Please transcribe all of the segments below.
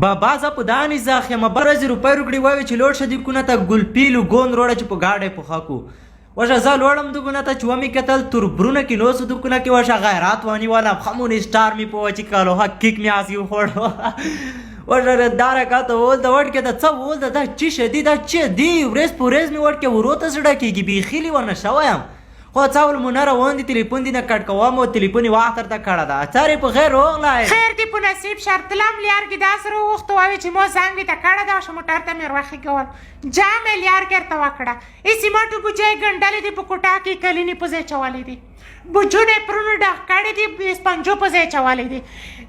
با بازا په دانی زاخه ما برز روپۍ روکړي وای چې لوړ شدي کو نه ته ګلپیلو ګون روړه چې په گاډه په خاکو وشه زال وړم دغه نه ته چومي کتل تر برونه کې نو سود کو نه کې وشه غیرات وانی والا خمون سٹار می په وچی کالو حقیق می اسی وړو وشه دار کا ته ول د وړ کې د څو ول د چی شدید چی دی ورس پورز می وړ کې وروته سړه کېږي بي خيلي ونه شوایم خو څاول مونره وندي ټلیفون دي نه کټ کوم او ټلیفون واختر ته کړه دا چاري په غیر وغلای خیر دی په نصیب شرط لام لیار کې داس رو وخت واوي چې مو څنګه ته کړه دا شمو ټرته مې ورخي کول جام لیار کرته وکړه اسی ماټو بوجای ګنډلې دی په کوټا کې کلینی پوزې چوالې دي بوجونه پرونو ډاک کړي دي پنجو پوزې چوالې دي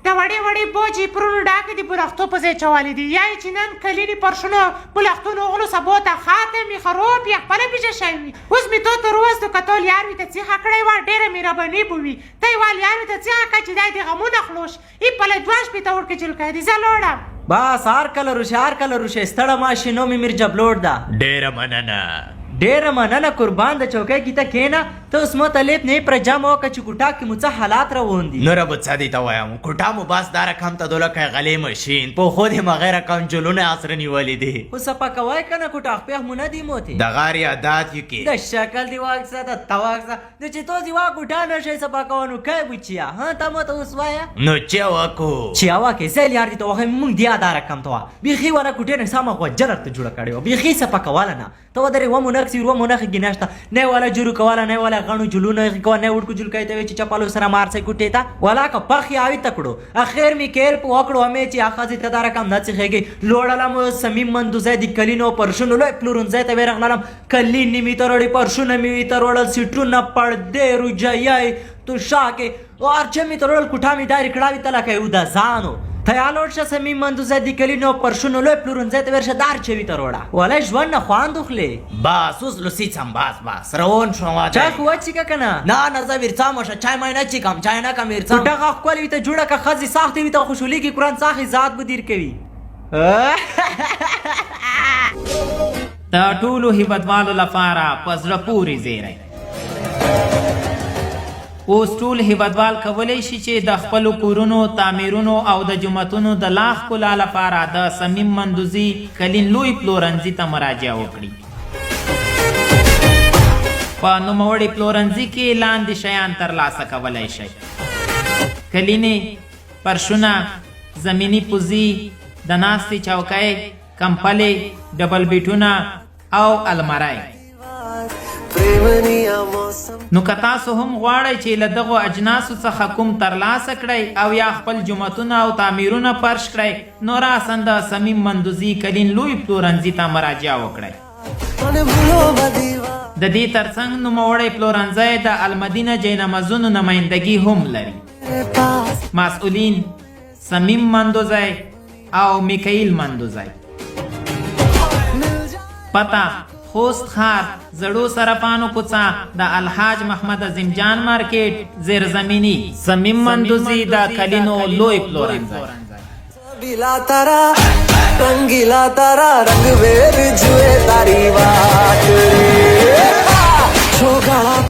دا وړي وړي بوجي پرونو ډاک دي پرختو پوزې چوالې دي یای چې نن کلینی پرشنو بلختو نو غلو سبوته خاتمي خروب یا خپل بيجه شي اوس می تو تر وسته کتل یار وي ته څه کړی و ډېر مهرباني بوي ته وال یار ته څه کچ دای دی غمونه خلوش ای په لدواش په تور کې چل کړی زلوړه بس هر کله روشه ستړه ماشینو می مرجب لوړ دا ډېر مننه قربان د چوکۍ کی ته کینا ته اوس مطلب نه پر جامو ک چې کوټا کې مڅ حالات روندي نور به څه دي ته وایم کوټا مو باس دار کم ته دولکه غلې ماشین په خو دې مغیر کم جلونه اثر نیولې دي خو سپا کوي کنه کوټا په مونږ دی موته د غاری عادت یکی د شکل دی واکسه د تواکسه د چې تو دی وا کوټا نشي سپا کوونو کای بچیا ها ته مو ته اوس وایا نو چې وکو زل یار دي ته وخه مونږ دی اداره کم ته بيخي ونه کوټه نه سم خو جرت جوړه کړو بيخي سپا کوله نه ته درې و مونږ سی و مونږ گیناشتا نه والا جوړ کوله نه والا غنو جلونه کو نه وډ کو جل کایته چې چپالو سره مار سي کوټه تا والا کا پخي اوي تکړو اخر می کېر په وکړو مې چې اخازي تدار کم نه چخېږي لوړلم سمیم مندو زادي کلینو پرشنو له پلورون زای ته ورغلم کلینی می ترړي پرشنو می ترړل سټو نه پړدې روجایي تو شاکه اور چې می ترړل کوټه می دایره کړاوي تلا کوي ودا ځانو تیالوړ شه سمیم مندو زادي کلینو پرشنو له پلورون زای ته ورشه دار چوي ترړه ولا ژوند نه خواندخله باس اوس لسی سم باس روان شو واده چا خو چې کنه نه زویر څامشه چای مې نه چې کم چای نه کم ورڅ ټغه خپل وي ته جوړه کا خزي ساختي وي ته خوشولي کې قران صاحب ذات بدیر کوي دا ټولو هیبتوالو لپاره پزړه پوری زیری اوس ټول هیبتوال کولی شي چې د خپل کورونو تعمیرونو او د جوماتونو د لاخ کلا لپاره د صمیم مندوزي کلین لوی پلورنځي ته مراجعه وکړي په نوموړي پلورنځي کې لاندې شیان ترلاسه کولی شئ کلینې پرشونه زمینی پوزي د ناستې چوکۍ کمپلې ډبل بیټونه او الماری نو که تاسو هم غواړئ چې له دغو اجناسو څخه کوم ترلاسه کړئ او یا خپل جوماتونه او تعمیرونه فرش کړئ نو راسن د صمیم مندوزي کلین لوی پلورنځي ته مراجعه وکړئ د دې ترڅنګ نوموړی پلورنځی د المدینه جینمازونو نمایندګي هم لري مسئولین صمیم مندوزی او میکائیل مندوزی پتا خوست خار زړو سرپانو کوڅه د الحاج محمد عظیم جان مارکیټ زیرزمینی صمیم مندوزی د کلینو لوی پلورنځی رنگیلا تارا رنگ ویر جوئے تاری واٹ